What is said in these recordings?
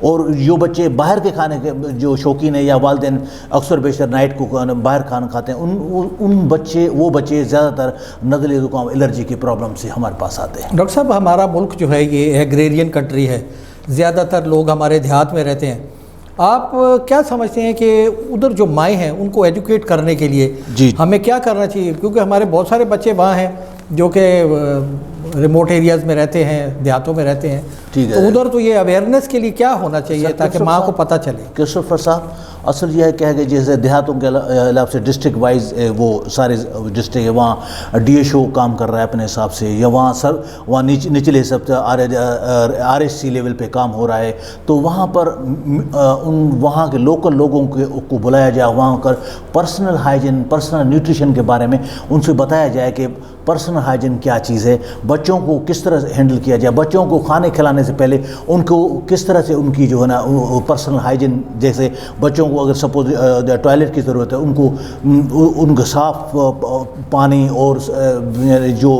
اور جو بچے باہر کے کھانے کے جو شوقین ہیں یا والدین اکثر بیشتر نائٹ کو باہر کھانا کھاتے ہیں، وہ بچے زیادہ تر نزلے زکام الرجی کی پرابلم سے ہمارے پاس آتے ہیں۔ ڈاکٹر صاحب، ہمارا ملک جو ہے یہ ایگریرین کنٹری ہے، زیادہ تر لوگ ہمارے دیہات میں رہتے ہیں۔ آپ کیا سمجھتے ہیں کہ ادھر جو مائیں ہیں ان کو ایجوکیٹ کرنے کے لیے جی ہمیں کیا کرنا چاہیے؟ کیونکہ ہمارے بہت سارے بچے وہاں ہیں جو کہ ریموٹ ایریاز میں رہتے ہیں، دیہاتوں میں رہتے ہیں، ٹھیک ہے، تو ادھر تو یہ اویئرنیس کے لیے کیا ہونا چاہیے تاکہ ماں کو پتہ چلے؟ کرسٹوفر صاحب، اصل یہ ہے کہ جیسے دیہاتوں کے علاوہ سے ڈسٹرکٹ وائز وہ سارے ڈسٹرکٹ ہے، وہاں ڈی ایش او کام کر رہا ہے اپنے حساب سے، یا وہاں نچلے حساب سے آر ایس سی لیول پہ کام ہو رہا ہے، تو وہاں پر وہاں کے لوکل لوگوں کو بلایا جائے، وہاں پر پرسنل ہائیجین، پرسنل نیوٹریشن کے بارے میں ان سے بتایا جائے کہ پرسنل ہائیجین کیا چیز ہے، بچوں کو کس طرح سے ہینڈل کیا جائے، بچوں کو کھانے کھلانے سے پہلے ان کو کس طرح سے ان کی جو ہے نا پرسنل ہائیجین، جیسے بچوں کو اگر سپوز ٹوائلٹ کی ضرورت ہے، ان کو صاف پانی اور جو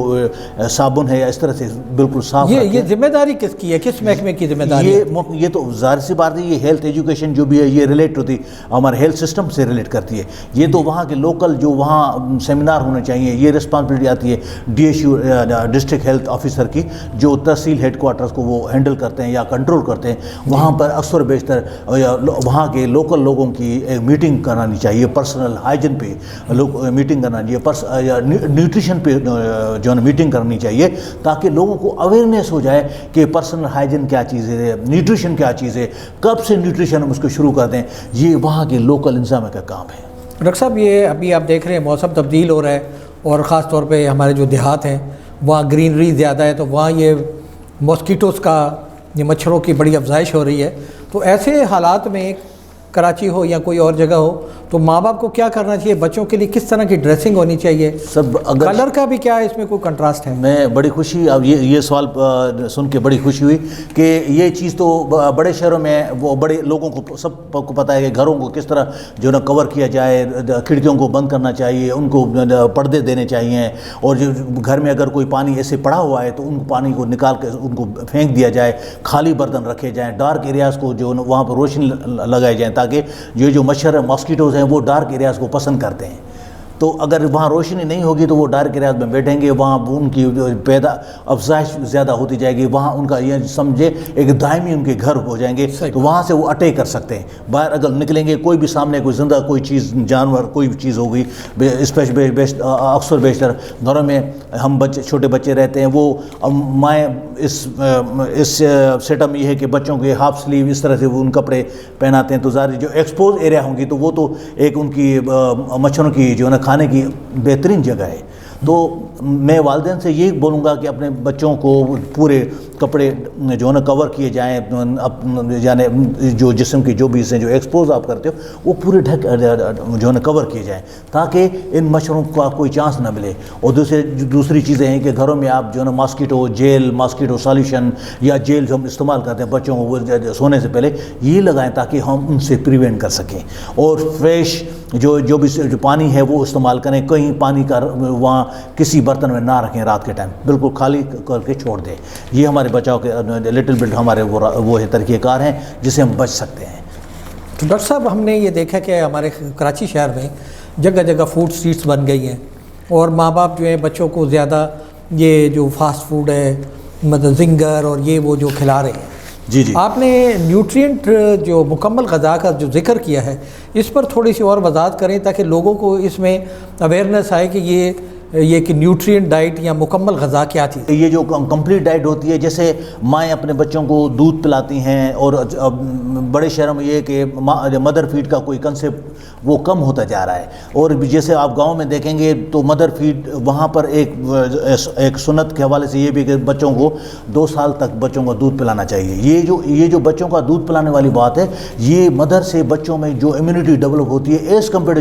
صابن ہے یا اس طرح سے بالکل صاف رکھیں۔ یہ ذمہ داری کس کی ہے، کس محکمے کی ذمہ داری ہے؟ یہ تو ظاہر سی بات ہے، یہ ہیلتھ ایجوکیشن جو بھی ہے یہ ریلیٹ ہوتی ہمارے ہیلتھ سسٹم سے ریلیٹ کرتی ہے، یہ تو وہاں کے لوکل جو وہاں سیمینار ہونے چاہیے، یہ رسپانسبلٹی آتی ہے D H U district health officer کی، جو تحصیل ہیڈ کوارٹرز کو وہ ہینڈل کرتے ہیں یا کنٹرول کرتے ہیں، وہاں پر اکثر بیشتر وہاں کے لوکل لوگوں کی ایک میٹنگ کرانی چاہیے، پرسنل ہائیجین پہ میٹنگ کرنا چاہیے، نیوٹریشن پہ جو ہے میٹنگ کرنی چاہیے، تاکہ لوگوں کو اویئرنیس ہو جائے کہ پرسنل ہائیجین کیا چیز ہے، نیوٹریشن کیا چیز ہے، کب سے نیوٹریشن ہم اس کو شروع کر دیں، یہ وہاں کے لوکل انتظامیہ کا کام ہے۔ ڈاکٹر صاحب، یہ ابھی آپ دیکھ رہے ہیں موسم تبدیل ہو رہا ہے، اور خاص طور پہ ہمارے جو دیہات ہیں وہاں گرینری زیادہ ہے، تو وہاں یہ ماسکیٹوز کا، یہ مچھروں کی بڑی افزائش ہو رہی ہے، تو ایسے حالات میں کراچی ہو یا کوئی اور جگہ ہو تو ماں باپ کو کیا کرنا چاہیے؟ بچوں کے لیے کس طرح کی ڈریسنگ ہونی چاہیے؟ کلر کا بھی کیا ہے اس میں کوئی کنٹراسٹ ہے؟ میں بڑی خوشی، اب یہ سوال سن کے بڑی خوشی ہوئی کہ یہ چیز تو بڑے شہروں میں وہ بڑے لوگوں کو سب کو پتہ ہے کہ گھروں کو کس طرح جو نا کور کیا جائے، کھڑکیوں کو بند کرنا چاہیے، ان کو پردے دینے چاہیے، اور جو گھر میں اگر کوئی پانی ایسے پڑا ہوا ہے تو ان پانی کو نکال کے ان کو پھینک دیا جائے، خالی برتن رکھے جائیں، ڈارک ایریاز کو جو وہاں پر روشنی لگائے جائیں، تاکہ یہ جو مچھر ماسکیٹوز ہیں وہ ڈارک ایریاز کو پسند کرتے ہیں، تو اگر وہاں روشنی نہیں ہوگی تو وہ ڈارک ایریاز میں بیٹھیں گے، وہاں ان کی پیدا افزائش زیادہ ہوتی جائے گی، وہاں ان کا یہ سمجھے ایک دائمی ان کے گھر ہو جائیں گے، تو وہاں سے وہ اٹیک کر سکتے ہیں۔ باہر اگر نکلیں گے، کوئی بھی سامنے کوئی زندہ کوئی چیز، جانور کوئی بھی چیز ہوگی، اکثر بیشتر گھروں میں ہم چھوٹے بچے رہتے ہیں، وہ مائیں اس سیٹ اپ یہ ہے کہ بچوں کے ہاف سلیو اس طرح سے وہ ان کپڑے پہناتے ہیں، تو ظاہر جو ایکسپوز ایریا ہوں گی تو وہ تو ایک ان کی مچھروں کی جو ہے نا کھانے کی بہترین جگہ ہے۔ تو میں والدین سے یہی بولوں گا کہ اپنے بچوں کو پورے کپڑے جو ہے نا کور کیے جائیں، یعنی جو جسم کی جو بھی حصے جو ایکسپوز آپ کرتے ہو وہ پورے جو ہے نا کور کیے جائیں، تاکہ ان مچھروں کا کوئی چانس نہ ملے۔ اور دوسری چیزیں ہیں کہ گھروں میں آپ جو ہے نا ماسکیٹو جیل، ماسکیٹو سالیوشن یا جیل جو ہم استعمال کرتے ہیں بچوں کو سونے سے پہلے، یہ لگائیں تاکہ ہم ان سے پریونٹ کر سکیں، اور فریش جو بھی پانی ہے وہ استعمال کریں، کہیں پانی کا وہاں کسی برتن میں نہ رکھیں، رات کے ٹائم بالکل خالی کر کے چھوڑ دیں۔ یہ ہمارے بچاؤ کے لٹل بٹ ہمارے وہ طریقہ کار ہیں جس سے ہم بچ سکتے ہیں۔ تو ڈاکٹر صاحب، ہم نے یہ دیکھا کہ ہمارے کراچی شہر میں جگہ جگہ فوڈ اسٹریٹس بن گئی ہیں، اور ماں باپ جو ہیں بچوں کو زیادہ یہ جو فاسٹ فوڈ ہے، مطلب زنگر اور یہ وہ جو کھلا رہے ہیں۔ جی جی، آپ نے نیوٹرینٹ جو مکمل غذا کا جو ذکر کیا ہے اس پر تھوڑی سی اور وضاحت کریں تاکہ لوگوں کو اس میں اویئرنیس آئے کہ یہ کہ نیوٹرینٹ ڈائٹ یا مکمل غذا کیا تھی۔ یہ جو کمپلیٹ ڈائٹ ہوتی ہے، جیسے مائیں اپنے بچوں کو دودھ پلاتی ہیں، اور بڑے شہروں میں یہ کہ مدر فیڈ کا کوئی کنسیپٹ وہ کم ہوتا جا رہا ہے، اور جیسے آپ گاؤں میں دیکھیں گے تو مدر فیڈ وہاں پر ایک سنت کے حوالے سے یہ بھی کہ بچوں کو 2 سال تک بچوں کو دودھ پلانا چاہیے۔ یہ جو بچوں کا دودھ پلانے والی بات ہے، یہ مدر سے بچوں میں جو امیونٹی ڈیولپ ہوتی ہے ایز کمپیئر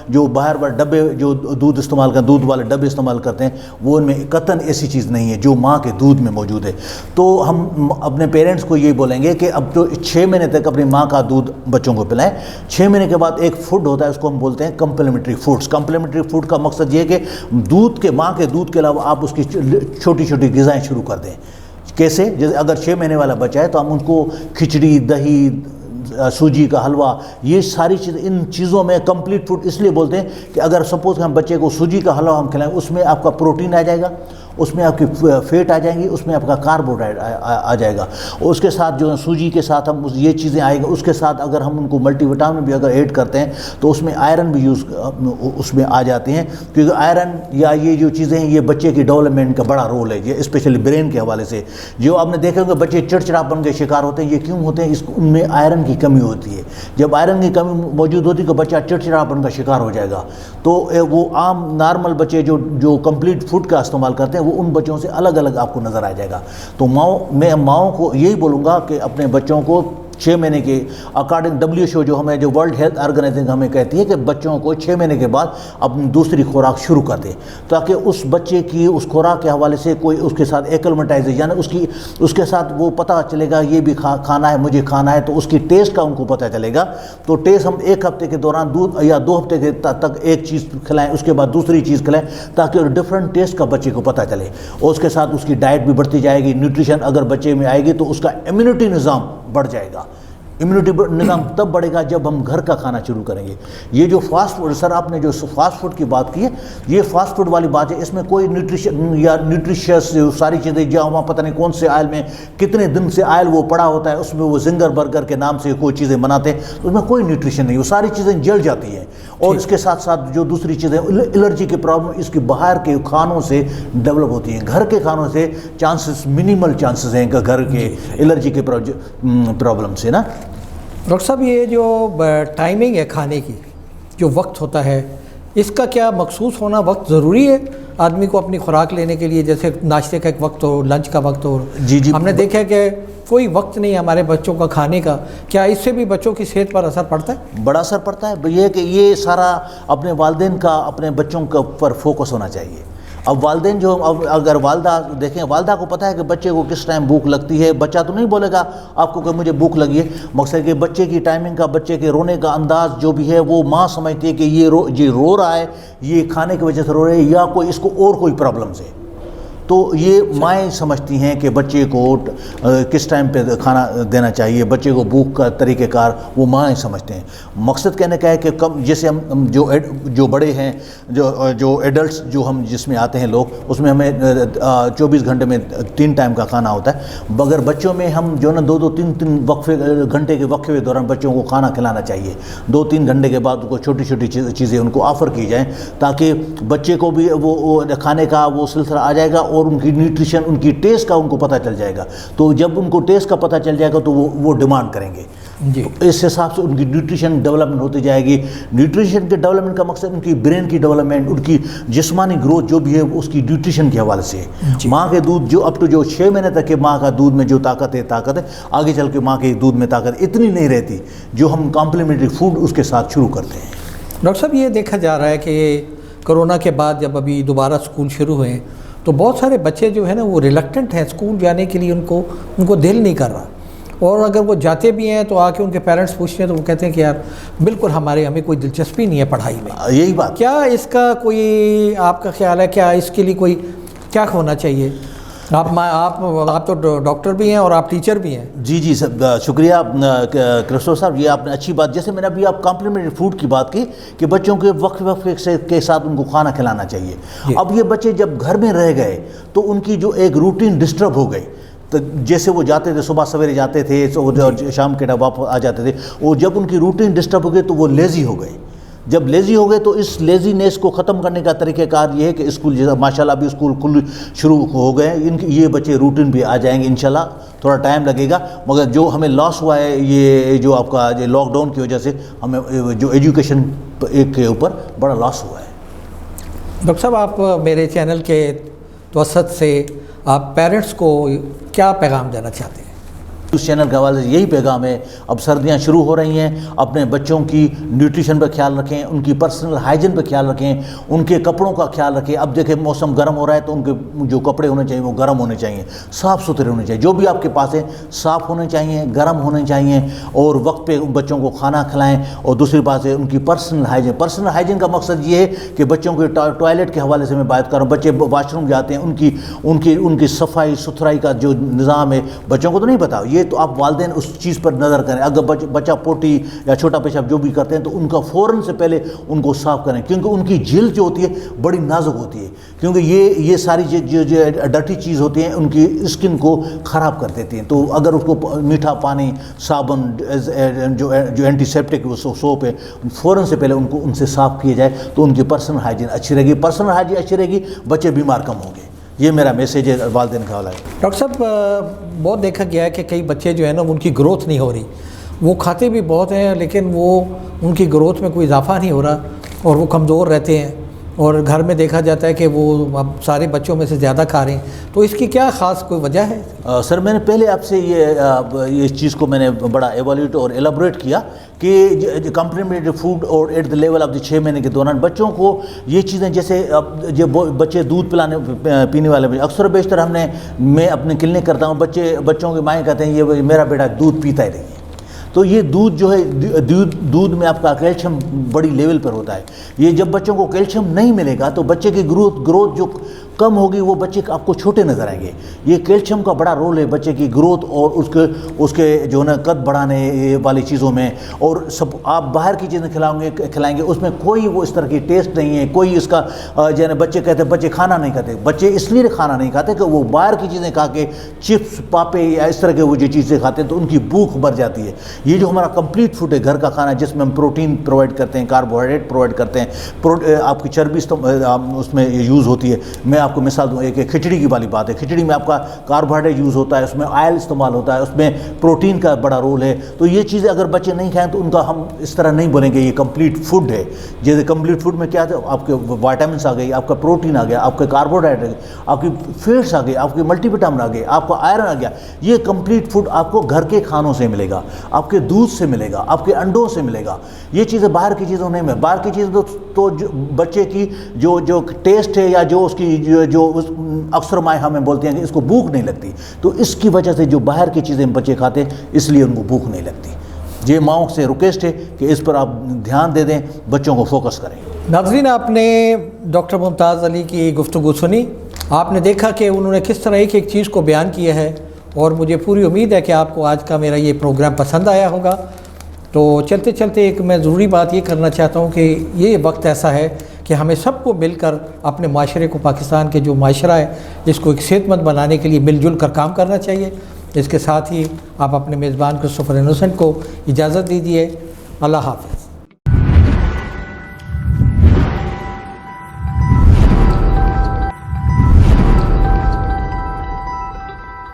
جو باہر ڈبے جو دودھ استعمال کرتے، دودھ والے ڈبے استعمال کرتے ہیں، وہ ان میں قطعاً ایسی چیز نہیں ہے جو ماں کے دودھ میں موجود ہے۔ تو ہم اپنے پیرنٹس کو یہ بولیں گے کہ اب تو 6 مہینے تک اپنی ماں کا دودھ بچوں کو پلائیں۔ 6 مہینے کے بعد ایک فوڈ ہوتا ہے، اس کو ہم بولتے ہیں کمپلیمنٹری فوڈز۔ کمپلیمنٹری فوڈ کا مقصد یہ ہے کہ ماں کے دودھ کے علاوہ آپ اس کی چھوٹی چھوٹی غذائیں شروع کر دیں۔ کیسے؟ جیسے اگر 6 مہینے والا بچہ ہے تو ہم ان کو کھچڑی، دہی، سوجی کا حلوہ، یہ ساری چیزیں، ان چیزوں میں کمپلیٹ فوڈ اس لیے بولتے ہیں کہ اگر سپوز ہم بچے کو سوجی کا حلوہ ہم کھلائیں، اس میں آپ کا پروٹین آ جائے گا، اس میں آپ کی فیٹ آ جائیں گی، اس میں آپ کا کاربوہائیڈریٹ آ جائے گا، اور اس کے ساتھ جو سوجی کے ساتھ ہم یہ چیزیں آئیں گی، اس کے ساتھ اگر ہم ان کو ملٹی وٹامن بھی اگر ایڈ کرتے ہیں تو اس میں آئرن بھی اس میں آ جاتے ہیں، کیونکہ آئرن یا یہ جو چیزیں ہیں یہ بچے کی ڈیولپمنٹ کا بڑا رول ہے، یہ اسپیشلی برین کے حوالے سے۔ جو آپ نے دیکھا کہ بچے چڑچڑاپن کے شکار ہوتے ہیں، یہ کیوں ہوتے ہیں؟ ان میں آئرن کی کمی ہوتی ہے۔ جب آئرن کی کمی موجود ہوتی ہے تو بچہ چڑچڑاپن کا شکار ہو جائے گا۔ تو وہ عام نارمل بچے جو کمپلیٹ فوڈ کا استعمال کرتے ہیں وہ ان بچوں سے الگ الگ آپ کو نظر آ جائے گا۔ تو میں ماؤں کو یہی بولوں گا کہ اپنے بچوں کو 6 مہینے کے اکارڈنگ WHO جو ہمیں جو ورلڈ ہیلتھ آرگنائزیشن ہمیں کہتی ہے کہ بچوں کو 6 مہینے کے بعد اپنی دوسری خوراک شروع کر دیں، تاکہ اس بچے کی اس خوراک کے حوالے سے کوئی اس کے ساتھ ایکلمیٹائز، یعنی اس کے ساتھ وہ پتہ چلے گا یہ بھی کھانا ہے، مجھے کھانا ہے، تو اس کی ٹیسٹ کا ان کو پتہ چلے گا۔ تو ٹیسٹ ہم 1 ہفتے کے دوران یا 2 ہفتے کے تک ایک چیز کھلائیں، اس کے بعد دوسری چیز کھلائیں، تاکہ ڈفرینٹ ٹیسٹ کا بچے کو پتہ چلے، اور اس کے ساتھ اس کی ڈائٹ بھی بڑھتی جائے گی۔ نیوٹریشن اگر بچے میں آئے گی تو اس کا امیونٹی نظام بڑھ جائے گا۔ امیونٹی نظام تب بڑھے گا جب ہم گھر کا کھانا شروع کریں گے۔ یہ جو فاسٹ فوڈ، سر آپ نے جو فاسٹ فوڈ کی بات کی ہے، یہ فاسٹ فوڈ والی بات ہے، اس میں کوئی نیوٹریشن یا نیوٹریشس ساری چیزیں جہاں پتہ نہیں کون سے آئل میں کتنے دن سے آئل وہ پڑا ہوتا ہے، اس میں وہ زنگر برگر کے نام سے کوئی چیزیں بناتے ہیں، اس میں کوئی نیوٹریشن نہیں، وہ ساری چیزیں جل جاتی ہیں۔ اور اس کے ساتھ ساتھ جو دوسری چیزیں الرجی کے پرابلم اس کی باہر کے کھانوں سے ڈیولپ ہوتی ہیں، گھر کے کھانوں سے چانسز منیمل چانسز ہیں کہ گھر کے الرجی کے پرابلم سے نا۔ ڈاکٹر صاحب یہ جو ٹائمنگ ہے کھانے کی، جو وقت ہوتا ہے، اس کا کیا مخصوص ہونا وقت ضروری ہے آدمی کو اپنی خوراک لینے کے لیے؟ جیسے ناشتے کا ایک وقت ہو، لنچ کا وقت ہو۔ جی ہم نے دیکھا کہ کوئی وقت نہیں ہے ہمارے بچوں کا کھانے کا، کیا اس سے بھی بچوں کی صحت پر اثر پڑتا ہے؟ بڑا اثر پڑتا ہے۔ یہ کہ یہ سارا اپنے والدین کا اپنے بچوں کے اوپر فوکس ہونا چاہیے۔ اب والدین جو اگر والدہ دیکھیں، والدہ کو پتہ ہے کہ بچے کو کس ٹائم بھوک لگتی ہے، بچہ تو نہیں بولے گا آپ کو کہ مجھے بھوک لگی ہے، مقصد کہ بچے کی ٹائمنگ کا، بچے کے رونے کا انداز جو بھی ہے وہ ماں سمجھتی ہے کہ یہ رو رہا ہے، یہ کھانے کی وجہ سے رو رہے ہے یا کوئی اس کو اور کوئی پرابلمز ہے۔ تو یہ مائیں سمجھتی ہیں کہ بچے کو کس ٹائم پہ کھانا دینا چاہیے، بچے کو بھوک کا طریقہ کار وہ مائیں سمجھتے ہیں۔ مقصد کہنے کا ہے کہ کم جیسے ہم جو بڑے ہیں، جو ایڈلٹس جو ہم جس میں آتے ہیں لوگ، اس میں ہمیں 24 گھنٹے میں 3 ٹائم کا کھانا ہوتا ہے، مگر بچوں میں ہم جو نا 2-2 3-3 گھنٹے کے وقفے کے دوران بچوں کو کھانا کھلانا چاہیے۔ 2-3 گھنٹے کے بعد ان کو چھوٹی چھوٹی چیزیں ان کو آفر کی جائیں، تاکہ بچے کو بھی وہ کھانے کا وہ سلسلہ آ جائے گا، اور ان کی نیوٹریشن، ان کی ٹیسٹ کا ان کو پتہ چل جائے گا۔ تو جب ان کو ٹیسٹ کا پتہ چل جائے گا تو وہ ڈیمانڈ کریں گے۔ جی، اس حساب سے ان کی نیوٹریشن ڈیولپمنٹ ہوتی جائے گی۔ نیوٹریشن کے ڈیولپمنٹ کا مقصد ان کی برین کی ڈیولپمنٹ، ان کی جسمانی گروتھ جو بھی ہے اس کی نیوٹریشن کے حوالے سے ہے۔ ماں کے دودھ جو اپ ٹو جو 6 مہینے تک کے ماں کا دودھ میں جو طاقت ہے، آگے چل کے ماں کے دودھ میں طاقت اتنی نہیں رہتی جو ہم کمپلیمنٹری فوڈ اس کے ساتھ شروع کرتے ہیں۔ ڈاکٹر صاحب یہ دیکھا جا رہا ہے کہ کرونا کے بعد جب ابھی دوبارہ اسکول شروع ہوئے ہیں تو بہت سارے بچے جو ہیں نا وہ ریلکٹنٹ ہیں اسکول جانے کے لیے، ان کو دل نہیں کر رہا، اور اگر وہ جاتے بھی ہیں تو آ کے ان کے پیرنٹس پوچھتے ہیں تو وہ کہتے ہیں کہ یار بالکل ہمیں کوئی دلچسپی نہیں ہے پڑھائی میں۔ یہی بات کیا اس کا کوئی آپ کا خیال ہے، کیا اس کے لیے کوئی کیا ہونا چاہیے؟ آپ تو ڈاکٹر بھی ہیں اور آپ ٹیچر بھی ہیں۔ جی سر، شکریہ کرسٹو صاحب، یہ آپ نے اچھی بات، جیسے میں نے ابھی آپ کمپلیمنٹری فوڈ کی بات کی کہ بچوں کے وقفے کے ساتھ ان کو کھانا کھلانا چاہیے۔ اب یہ بچے جب گھر میں رہ گئے تو ان کی جو ایک روٹین ڈسٹرب ہو گئی، تو جیسے وہ جاتے تھے صبح سویرے جاتے تھے، شام کے ٹائم واپس آ جاتے تھے، اور جب ان کی روٹین ڈسٹرب ہو گئی تو وہ لیزی ہو گئے۔ جب لیزی ہو گئے تو اس لیزینس کو ختم کرنے کا طریقہ کار یہ ہے کہ اسکول، جیسا ماشاءاللہ ابھی اسکول شروع ہو گئے، یہ بچے روٹین بھی آ جائیں گے انشاءاللہ، تھوڑا ٹائم لگے گا، مگر جو ہمیں لاس ہوا ہے یہ جو آپ کا لاک ڈاؤن کی وجہ سے ہمیں جو ایجوکیشن کے اوپر بڑا لاس ہوا ہے۔ ڈاکٹر صاحب آپ میرے چینل کے توسط سے آپ پیرنٹس کو کیا پیغام دینا چاہتے ہیں؟ اس چینل کے حوالے سے یہی پیغام ہے، اب سردیاں شروع ہو رہی ہیں، اپنے بچوں کی نیوٹریشن پہ خیال رکھیں، ان کی پرسنل ہائیجین پہ خیال رکھیں، ان کے کپڑوں کا خیال رکھیں۔ اب دیکھیں موسم گرم ہو رہا ہے تو ان کے جو کپڑے ہونے چاہیے وہ گرم ہونے چاہیے، صاف ستھرے ہونے چاہیے، جو بھی آپ کے پاس ہے صاف ہونے چاہیے، گرم ہونے چاہیے، اور وقت پہ بچوں کو کھانا کھلائیں۔ اور دوسری بات ہے ان کی پرسنل ہائیجین کا مقصد یہ ہے کہ بچوں کے ٹوائلٹ کے حوالے سے میں بات کر رہا ہوں، بچے واش روم جاتے ہیں، ان کی صفائی ستھرائی کا جو نظام ہے بچوں کو تو نہیں پتا، یہ تو آپ والدین اس چیز پر نظر کریں۔ اگر بچہ پوٹی یا چھوٹا پیشاب جو بھی کرتے ہیں تو ان کا فوراً سے پہلے ان کو صاف کریں، کیونکہ ان کی جلد جو ہوتی ہے بڑی نازک ہوتی ہے، کیونکہ یہ ساری جو ڈرٹی چیز ہوتی ہیں ان کی اسکن کو خراب کر دیتی ہیں۔ تو اگر اس کو میٹھا پانی، صابن، جو اینٹی سیپٹک سوپ ہے، فوراً سے پہلے ان سے صاف کیے جائے تو ان کی پرسنل ہائیجین اچھی رہے گی، پرسنل ہائیجین اچھی رہے گی، بچے بیمار کم ہوں گے۔ یہ میرا میسیج ہے والدین کا حوالہ ہے۔ ڈاکٹر صاحب بہت دیکھا گیا ہے کہ کئی بچے جو ہیں نا ان کی گروتھ نہیں ہو رہی، وہ کھاتے بھی بہت ہیں لیکن ان کی گروتھ میں کوئی اضافہ نہیں ہو رہا اور وہ کمزور رہتے ہیں، اور گھر میں دیکھا جاتا ہے کہ وہ اب سارے بچوں میں سے زیادہ کھا رہے ہیں، تو اس کی کیا خاص کوئی وجہ ہے؟ سر میں نے پہلے آپ سے اس چیز کو میں نے بڑا ایویلیویٹ اور ایلیبوریٹ کیا کہ کمپلیمنٹری فوڈ اور ایٹ دا لیول آف 6 مہینے کے دوران بچوں کو یہ چیزیں، جیسے جو بچے دودھ پینے والے اکثر و بیشتر میں اپنے کلینک کرتا ہوں، بچوں کے مائیں کہتے ہیں یہ میرا بیٹا دودھ پیتا ہی نہیں ہے۔ تو یہ دودھ جو ہے، دودھ میں آپ کا کیلشیم بڑی لیول پر ہوتا ہے، یہ جب بچوں کو کیلشیم نہیں ملے گا تو بچے کی گروتھ جو کم ہوگی، وہ بچے آپ کو چھوٹے نظر آئیں گے۔ یہ کیلشیم کا بڑا رول ہے بچے کی گروتھ اور اس کے جو ہے نا قد بڑھانے والی چیزوں میں۔ اور سب آپ باہر کی چیزیں کھلائیں گے اس میں کوئی وہ اس طرح کی ٹیسٹ نہیں ہے، کوئی اس کا جو ہے نا بچے کہتے ہیں بچے کھانا نہیں کھاتے، بچے اس لیے کھانا نہیں کھاتے کہ وہ باہر کی چیزیں کھا کے چپس پاپے یا اس طرح کے وہ جو چیزیں کھاتے ہیں تو ان کی بھوک بڑھ جاتی ہے۔ یہ جو ہمارا کمپلیٹ فوڈ ہے، گھر کا کھانا، جس میں ہم پروٹین پرووائڈ کرتے ہیں، کاربوہائیڈریٹ پرووائڈ کرتے ہیں، آپ کی چربی اس میں یوز ہوتی ہے۔ میں آپ کو مثال دوں، ایک کھچڑی کی والی بات ہے، کھچڑی میں آپ کا کاربوہائیڈریٹ یوز ہوتا ہے، اس میں آئل استعمال ہوتا ہے، اس میں پروٹین کا بڑا رول ہے۔ تو یہ چیزیں اگر بچے نہیں کھائیں تو ان کا ہم اس طرح نہیں بولیں گے یہ کمپلیٹ فوڈ ہے۔ جیسے کمپلیٹ فوڈ میں کیا ہے، آپ کے وائٹامنس آ گئی، آپ کا پروٹین آ گیا، آپ کے کاربوہائیڈریٹ آ گئے، آپ کی فیٹس آ گئے، آپ کے ملٹی وٹامن آ گئے، آپ کا آئرن آ گیا۔ یہ کمپلیٹ فوڈ آپ کو گھر کے کھانوں سے ملے گا، آپ کے دودھ سے ملے گا، آپ کے انڈوں سے ملے گا۔ یہ چیزیں باہر کی چیزوں نہیں ملے۔ باہر کی چیزیں تو بچے کی جو ٹیسٹ ہے یا جو اس کی جو اکثر مائیں ہمیں بولتے ہیں کہ اس کو بھوک نہیں لگتی، تو اس کی وجہ سے جو باہر کی چیزیں بچے کھاتے ہیں اس لیے ان کو بھوک نہیں لگتی۔ یہ ماؤں سے ریکویسٹ ہے کہ اس پر آپ دھیان دے دیں، بچوں کو فوکس کریں۔ ناظرین، آپ نے ڈاکٹر ممتاز علی کی گفتگو سنی، آپ نے دیکھا کہ انہوں نے کس طرح ایک چیز کو بیان کیا ہے، اور مجھے پوری امید ہے کہ آپ کو آج کا میرا یہ پروگرام پسند آیا ہوگا۔ تو چلتے چلتے ایک میں ضروری بات یہ کرنا چاہتا ہوں کہ یہ وقت ایسا ہے کہ ہمیں سب کو مل کر اپنے معاشرے کو، پاکستان کے جو معاشرہ ہے اس کو ایک صحت مند بنانے کے لیے مل جل کر کام کرنا چاہیے۔ اس کے ساتھ ہی آپ اپنے میزبان کرسٹوفر انوسنٹ کو اجازت دیجیے۔ اللہ حافظ۔